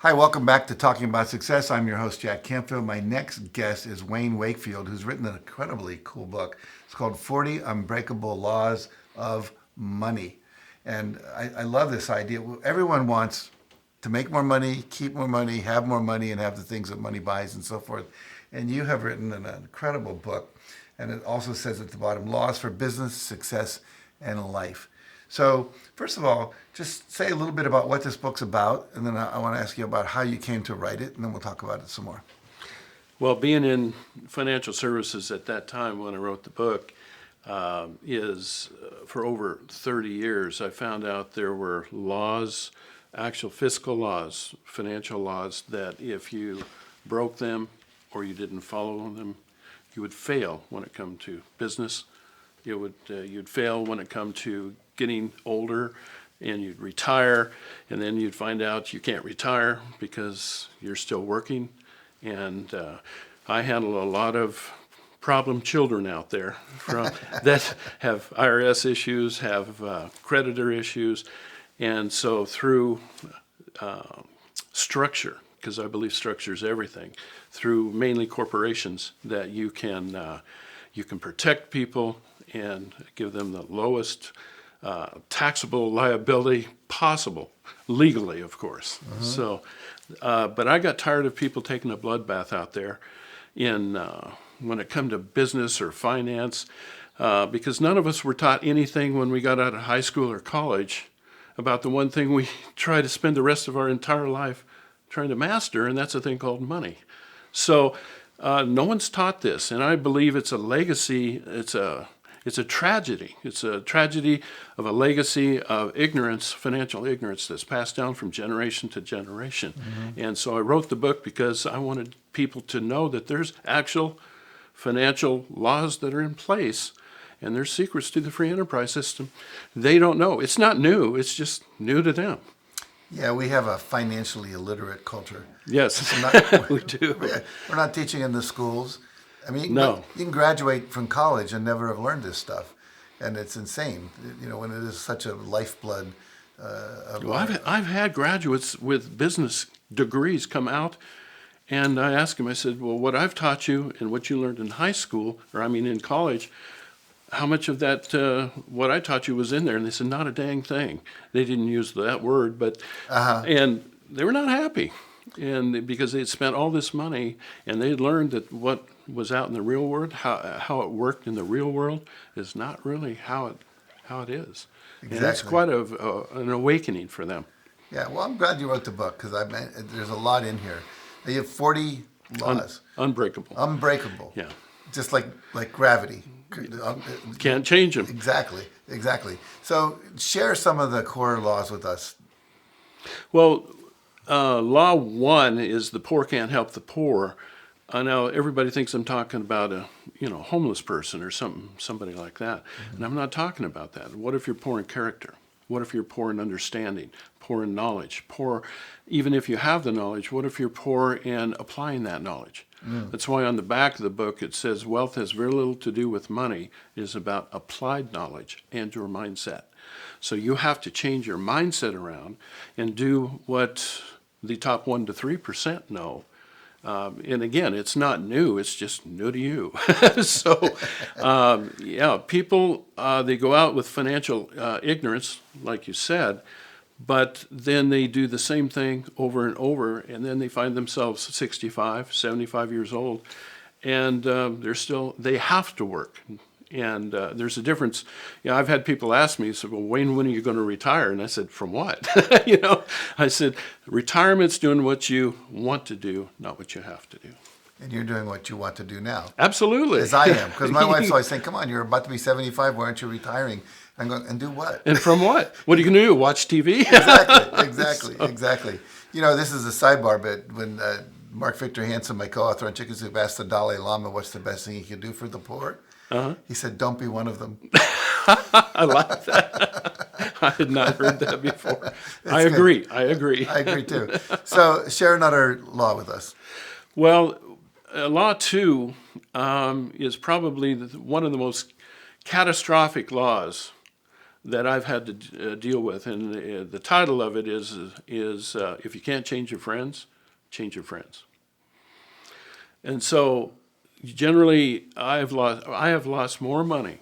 Hi, welcome back to Talking About Success. I'm your host, Jack Canfield. My next guest is Wayne Wakefield, who's written an incredibly cool book. It's called 40 Unbreakable Laws of Money. And I love this idea. Everyone wants to make more money, keep more money, have more money, and have the things that money buys and so forth. And you have written an incredible book. And it also says at the bottom, laws for business, success, and life. So, first of all, just say a little bit about what this book's about, and then I want to ask you about how you came to write it, and then we'll talk about it some more. Well, being in financial services at that time when I wrote the book is for over 30 years, I found out there were laws, actual fiscal laws, financial laws, that if you broke them or you didn't follow them, you would fail when it come to business. You'd fail when it come to getting older, and you'd retire, and then you'd find out you can't retire because you're still working. And I handle a lot of problem children out there from that have IRS issues, have creditor issues, and so through structure, because I believe structure is everything, through mainly corporations, that you can protect people and give them the lowest taxable liability possible, legally, of course. So, but I got tired of people taking a bloodbath out there in when it come to business or finance, because none of us were taught anything when we got out of high school or college about the one thing we try to spend the rest of our entire life trying to master, and that's a thing called money. So no one's taught this, and I believe it's a legacy. It's a tragedy. It's a tragedy of a legacy of ignorance, financial ignorance, that's passed down from generation to generation. And so I wrote the book because I wanted people to know that there's actual financial laws that are in place, and there's secrets to the free enterprise system they don't know. It's not new. It's just new to them. Yeah, we have a financially illiterate culture. Yes, we do. We're not teaching in the schools. I mean, No. you can graduate from college and never have learned this stuff, and it's insane. When it is such a lifeblood of Well, I've had graduates with business degrees come out, and I ask them, I said, well, what I've taught you and what you learned in high school, in college, how much of that, what I taught you was in there? And they said, not a dang thing. They didn't use that word, but, and they were not happy. And because they'd spent all this money and they'd learned that what was out in the real world, how it worked in the real world, is not really how it is. Exactly. And it's quite an awakening for them. Yeah, well, I'm glad you wrote the book because there's a lot in here. You have 40 laws. Unbreakable. Unbreakable. Yeah. Just like gravity. Can't change them. Exactly. So share some of the core laws with us. Well, law one is the poor can't help the poor. Now everybody thinks I'm talking about a homeless person or somebody like that, and I'm not talking about that. What if you're poor in character? What if you're poor in understanding, poor in knowledge, poor, even if you have the knowledge, what if you're poor in applying that knowledge? That's why on the back of the book it says wealth has very little to do with money. It is about applied knowledge and your mindset. So you have to change your mindset around and do what the top 1% to 3% know. And again, it's not new, it's just new to you. So, people, they go out with financial ignorance, like you said, but then they do the same thing over and over, and then they find themselves 65, 75 years old, and they have to work. And there's a difference. I've had people ask me, well, Wayne, when are you going to retire? And I said, from what? I said, retirement's doing what you want to do, not what you have to do. And you're doing what you want to do now. Absolutely. As I am. Because my wife's always saying, come on, you're about to be 75. Why aren't you retiring? I'm going, and do what? And from what? What are you going to do? Watch TV? Exactly. This is a sidebar, but when Mark Victor Hansen, my co-author on Chicken Soup, asked the Dalai Lama what's the best thing he could do for the poor, he said, don't be one of them. I like that. I had not heard that before. I agree too. So share another law with us. Well, Law 2 is probably one of the most catastrophic laws that I've had to deal with, and the title of it is if you can't change your friends, change your friends. And so, generally, I have lost more money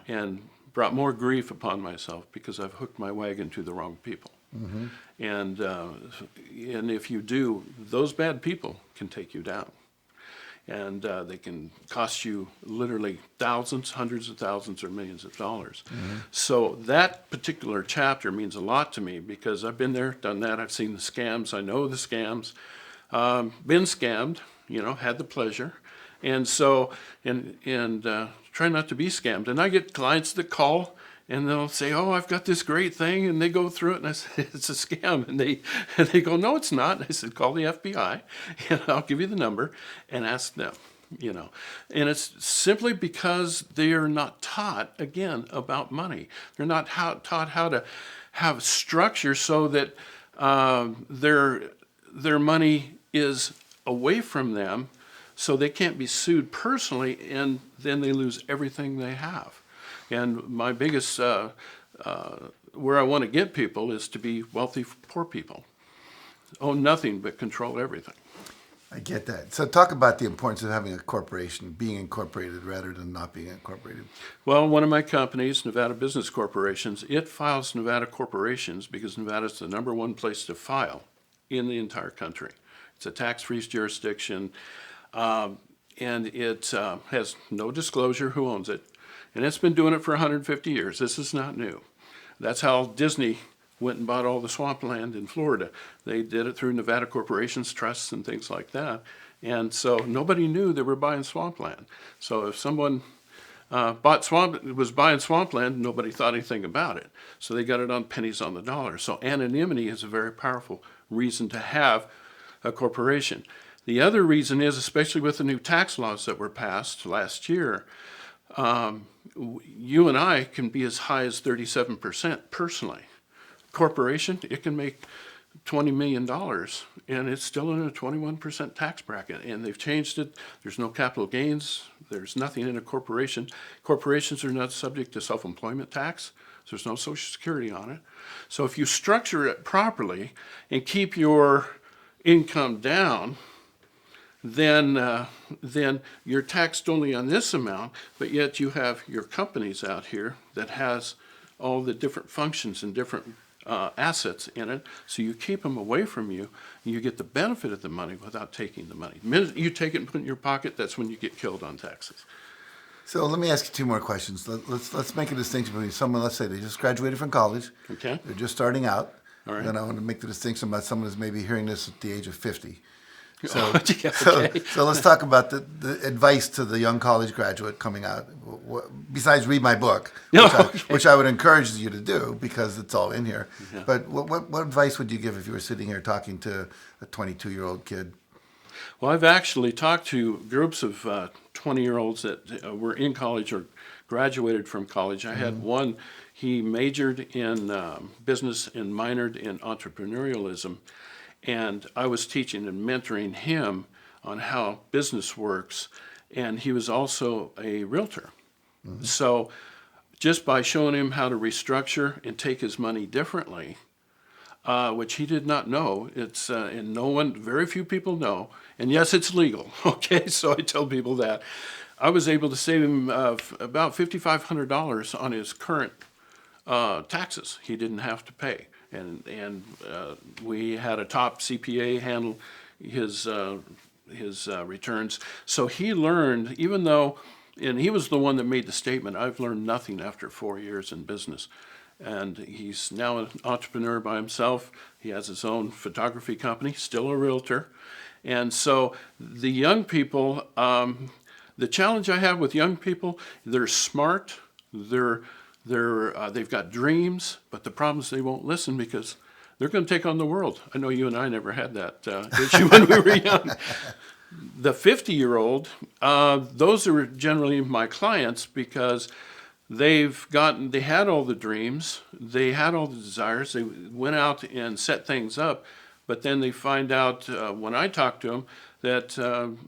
and brought more grief upon myself because I've hooked my wagon to the wrong people. Mm-hmm. And if you do, those bad people can take you down. And they can cost you literally thousands, hundreds of thousands, or millions of dollars. Mm-hmm. So that particular chapter means a lot to me because I've been there, done that. I've seen the scams. I know the scams. Been scammed, had the pleasure. And so, try not to be scammed. And I get clients that call and they'll say, "Oh, I've got this great thing," and they go through it, and I say, "It's a scam," and they go, "No, it's not." And I said, "Call the FBI, and I'll give you the number, and ask them." And it's simply because they are not taught again about money. They're not taught how to have structure so that their money is away from them, so they can't be sued personally, and then they lose everything they have. And my biggest, where I want to get people is to be wealthy, poor people. Own nothing but control everything. I get that. So talk about the importance of having a corporation, being incorporated rather than not being incorporated. Well, one of my companies, Nevada Business Corporations, it files Nevada corporations because Nevada's the #1 place to file in the entire country. It's a tax-free jurisdiction, and it has no disclosure who owns it. And it's been doing it for 150 years. This is not new. That's how Disney went and bought all the swampland in Florida. They did it through Nevada corporations, trusts, and things like that. And so nobody knew they were buying swampland. So if someone was buying swampland, nobody thought anything about it. So they got it on pennies on the dollar. So anonymity is a very powerful reason to have a corporation. The other reason is, especially with the new tax laws that were passed last year, you and I can be as high as 37% personally. Corporation, it can make $20 million, and it's still in a 21% tax bracket. And they've changed it. There's no capital gains. There's nothing in a corporation. Corporations are not subject to self-employment tax. So there's no Social Security on it. So if you structure it properly and keep your income down, then you're taxed only on this amount, but yet you have your companies out here that has all the different functions and different assets in it, so you keep them away from you, and you get the benefit of the money without taking the money. The minute you take it and put it in your pocket, that's when you get killed on taxes. So let me ask you two more questions. Let's make a distinction between someone, let's say they just graduated from college. Okay. They're just starting out. All right. Then I want to make the distinction about someone who's maybe hearing this at the age of 50. So, Yeah, okay. so let's talk about the advice to the young college graduate coming out. Besides read my book, which I would encourage you to do because it's all in here. Yeah. But what advice would you give if you were sitting here talking to a 22-year-old kid? Well, I've actually talked to groups of 20-year-olds that were in college or graduated from college. I had one, he majored in business and minored in entrepreneurialism. And I was teaching and mentoring him on how business works. And he was also a realtor. Mm-hmm. So just by showing him how to restructure and take his money differently, which he did not know, and very few people know. And yes, it's legal. Okay, so I tell people that. I was able to save him about $5,500 on his current taxes he didn't have to pay. And we had a top CPA handle his returns. So he learned, and he was the one that made the statement, "I've learned nothing after 4 years in business." And he's now an entrepreneur by himself. He has his own photography company, still a realtor. And so the young people, the challenge I have with young people, they're smart, they've got dreams, but the problem is they won't listen because they're going to take on the world. I know you and I never had that issue when we were young. The 50-year-old, those are generally my clients because they had all the dreams, they had all the desires, they went out and set things up, But then they find out when I talk to them that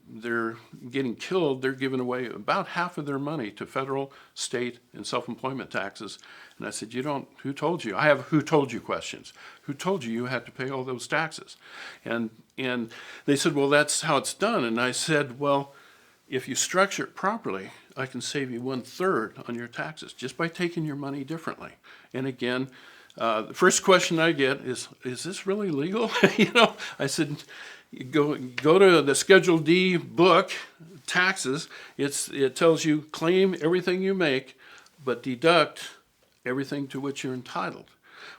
they're getting killed. They're giving away about half of their money to federal, state, and self-employment taxes. And I said, who told you? I have who told you questions. Who told you had to pay all those taxes? And they said, well, that's how it's done. And I said, well, if you structure it properly, I can save you 1/3 on your taxes just by taking your money differently. And again, the first question I get is this really legal? I said, go to the Schedule D book, taxes. It tells you claim everything you make, but deduct everything to which you're entitled.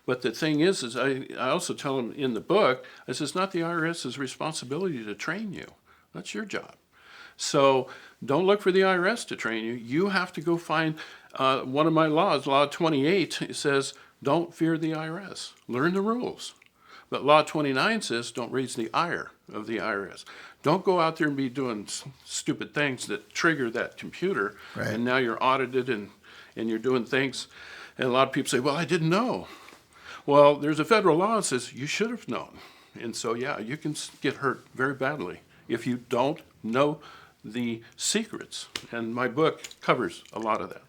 But the thing is I also tell them in the book, I said, it's not the IRS's responsibility to train you. That's your job. So don't look for the IRS to train you. You have to go find one of my laws, Law 28, it says, don't fear the IRS. Learn the rules. But Law 29 says, don't raise the ire of the IRS. Don't go out there and be doing stupid things that trigger that computer, Right. and now you're audited and you're doing things. And a lot of people say, well, I didn't know. Well, there's a federal law that says you should have known. And so, yeah, you can get hurt very badly if you don't know the secrets. And my book covers a lot of that.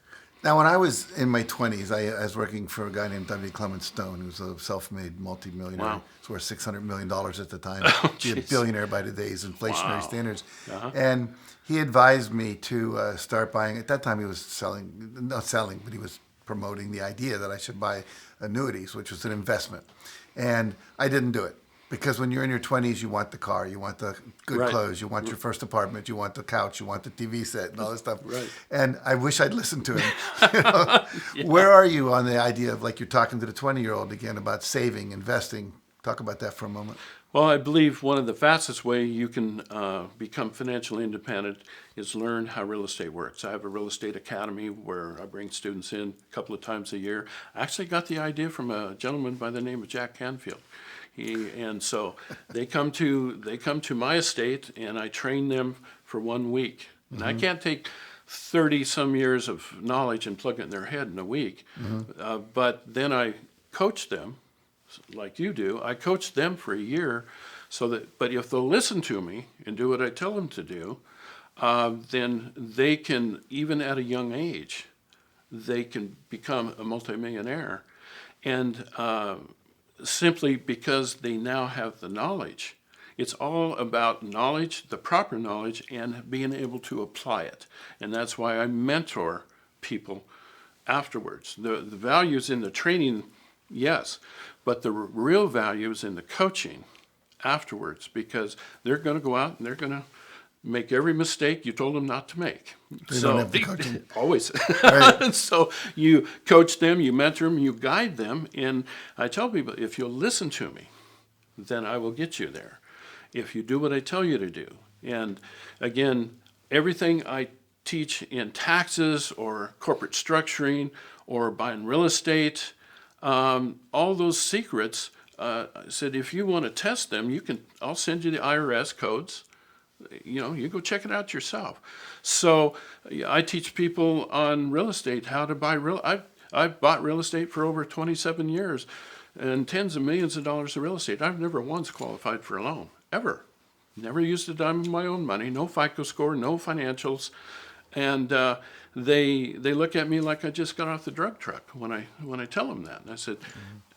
Now, when I was in my 20s, I was working for a guy named W. Clement Stone, who was a self-made multimillionaire. Wow. He was worth $600 million at the time. Oh, He a jeez. billionaire by today's inflationary Wow. standards. Uh-huh. And he advised me to start buying. At that time, he was not selling, but he was promoting the idea that I should buy annuities, which was an investment. And I didn't do it. Because when you're in your 20s, you want the car, you want the good Right. clothes, you want your first apartment, you want the couch, you want the TV set, and all this stuff. Right. And I wish I'd listened to him. Yeah. Where are you on the idea of, like, you're talking to the 20-year-old again about saving, investing? Talk about that for a moment. Well, I believe one of the fastest way you can become financially independent is learn how real estate works. I have a real estate academy where I bring students in a couple of times a year. I actually got the idea from a gentleman by the name of Jack Canfield. And so they come to my estate, and I train them for 1 week. And I can't take 30 some years of knowledge and plug it in their head in a week. But then I coach them, like you do. I coach them for a year, but if they'll listen to me and do what I tell them to do, then they can, even at a young age, they can become a multimillionaire. And simply because they now have the knowledge. It's all about knowledge, the proper knowledge, and being able to apply it. And that's why I mentor people afterwards. The value is in the training, yes, but the real value is in the coaching afterwards, because they're going to go out and they're going to make every mistake you told them not to make. They don't have the coaching. Always. Right. So you coach them, you mentor them, you guide them. And I tell people, if you'll listen to me, then I will get you there. If you do what I tell you to do. And again, everything I teach in taxes or corporate structuring or buying real estate, all those secrets, I said, if you want to test them, I'll send you the IRS codes. You go check it out yourself. So I teach people on real estate how to buy I've bought real estate for over 27 years and tens of millions of dollars of real estate. I've never once qualified for a loan, ever. Never used a dime of my own money, no FICO score, no financials. And they look at me like I just got off the drug truck when I tell them that. And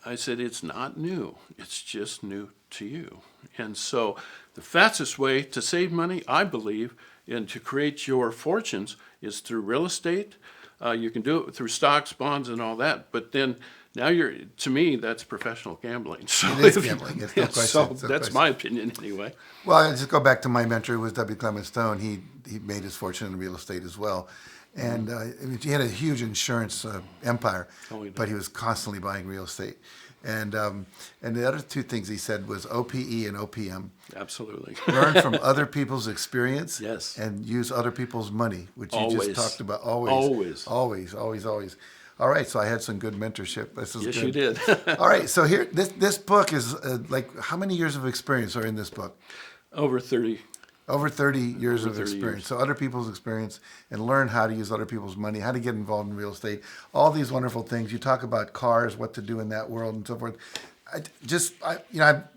I said, it's not new. It's just new to you. And so the fastest way to save money, I believe, and to create your fortunes is through real estate. You can do it through stocks, bonds, and all that. But then now to me, that's professional gambling. So It is gambling. It's no question. So It's no that's question. my opinion anyway. Well, I'll just go back to my mentor, who was W. Clement Stone. He made his fortune in real estate as well. And he had a huge insurance empire, Oh, he did. but he was constantly buying real estate. And the other two things he said was OPE and OPM. Absolutely. Learn from other people's experience. Yes. And use other people's money, which you Always. just talked about. Always. Always. All right, so I had some good mentorship. This is Yes, good. you did. All right, so here, this book is like, how many years of experience are in this book? Over 30. Over 30 years Over of 30 experience. years. So other people's experience, and learn how to use other people's money, how to get involved in real estate, all these wonderful things. You talk about cars, what to do in that world and so forth.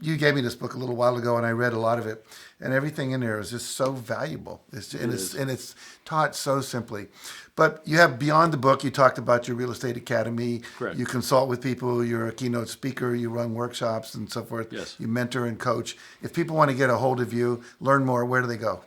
You gave me this book a little while ago, and I read a lot of it, and everything in there is just so valuable. It's taught so simply. But you have beyond the book. You talked about your real estate academy. Correct. You consult with people. You're a keynote speaker. You run workshops and so forth. Yes. You mentor and coach. If people want to get a hold of you, learn more, where do they go?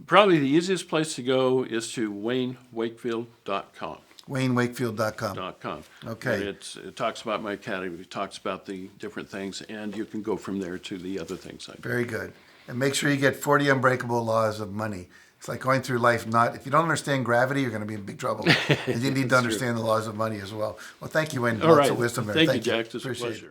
Probably the easiest place to go is to WayneWakefield.com. WayneWakefield.com. Okay. And it talks about my academy, it talks about the different things, and you can go from there to the other things I do. Very good. And make sure you get 40 Unbreakable Laws of Money. It's like going through life. If you don't understand gravity, you're going to be in big trouble. And you need to understand the laws of money as well. Well, thank you, Wayne. All Lots right. of wisdom there. Thank you, Jack. It's a Appreciate it. pleasure.